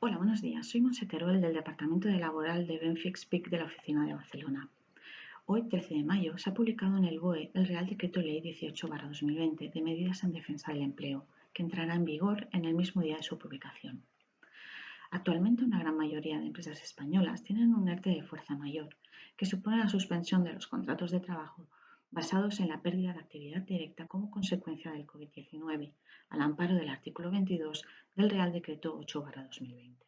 Hola, buenos días. Soy Montse Teruel del Departamento de Laboral de Benfix PIC de la Oficina de Barcelona. Hoy, 13 de mayo, se ha publicado en el BOE el Real Decreto Ley 18/2020 de medidas en defensa del empleo, que entrará en vigor en el mismo día de su publicación. Actualmente, una gran mayoría de empresas españolas tienen un ERTE de fuerza mayor, que supone la suspensión de los contratos de trabajo basados en la pérdida de actividad directa como consecuencia del COVID-19, al amparo del artículo 22 del Real Decreto 8/2020.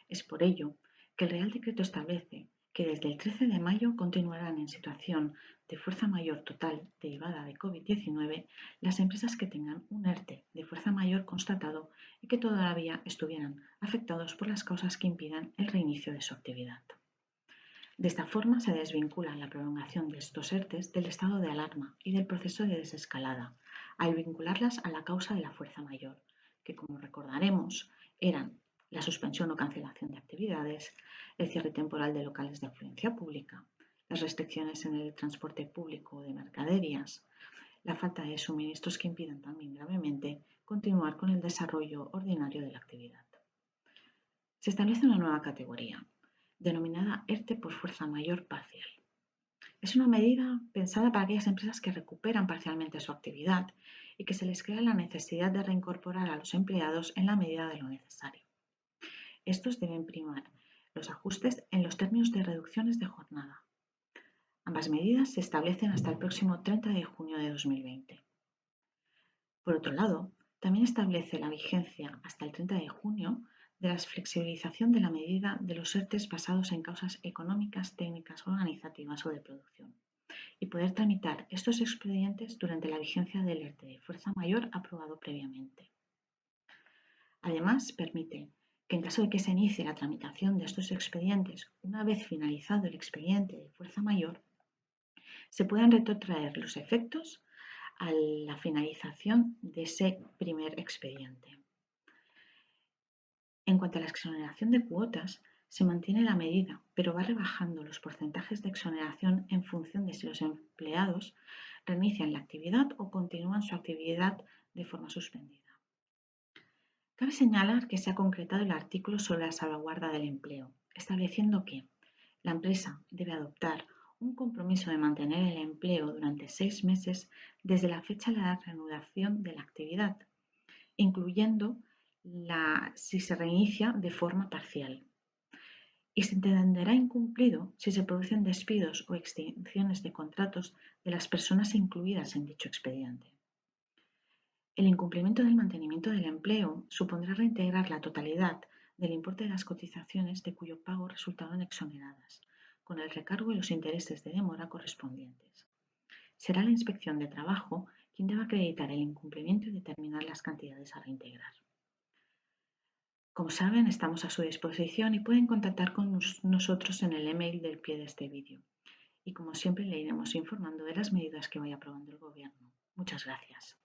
Es por ello que el Real Decreto establece que desde el 13 de mayo continuarán en situación de fuerza mayor total derivada de COVID-19 las empresas que tengan un ERTE de fuerza mayor constatado y que todavía estuvieran afectados por las causas que impidan el reinicio de su actividad. De esta forma se desvincula la prolongación de estos ERTEs del estado de alarma y del proceso de desescalada, al vincularlas a la causa de la fuerza mayor, que como recordaremos eran la suspensión o cancelación de actividades, el cierre temporal de locales de afluencia pública, las restricciones en el transporte público de mercaderías, la falta de suministros que impidan también gravemente continuar con el desarrollo ordinario de la actividad. Se establece una nueva categoría, denominada ERTE por fuerza mayor parcial. Es una medida pensada para aquellas empresas que recuperan parcialmente su actividad y que se les crea la necesidad de reincorporar a los empleados en la medida de lo necesario. Estos deben primar los ajustes en los términos de reducciones de jornada. Ambas medidas se establecen hasta el próximo 30 de junio de 2020. Por otro lado, también establece la vigencia hasta el 30 de junio de la flexibilización de la medida de los ERTEs basados en causas económicas, técnicas, organizativas o de producción, y poder tramitar estos expedientes durante la vigencia del ERTE de fuerza mayor aprobado previamente. Además, permite que en caso de que se inicie la tramitación de estos expedientes una vez finalizado el expediente de fuerza mayor, se puedan retrotraer los efectos a la finalización de ese primer expediente. En cuanto a la exoneración de cuotas, se mantiene la medida, pero va rebajando los porcentajes de exoneración en función de si los empleados reinician la actividad o continúan su actividad de forma suspendida. Cabe señalar que se ha concretado el artículo sobre la salvaguarda del empleo, estableciendo que la empresa debe adoptar un compromiso de mantener el empleo durante 6 meses desde la fecha de la reanudación de la actividad, incluyendo si se reinicia de forma parcial. Y se entenderá incumplido si se producen despidos o extinciones de contratos de las personas incluidas en dicho expediente. El incumplimiento del mantenimiento del empleo supondrá reintegrar la totalidad del importe de las cotizaciones de cuyo pago resultaron exoneradas, con el recargo y los intereses de demora correspondientes. Será la Inspección de Trabajo quien deba acreditar el incumplimiento y determinar las cantidades a reintegrar. Como saben, estamos a su disposición y pueden contactar con nosotros en el email del pie de este vídeo. Y como siempre, le iremos informando de las medidas que vaya aprobando el Gobierno. Muchas gracias.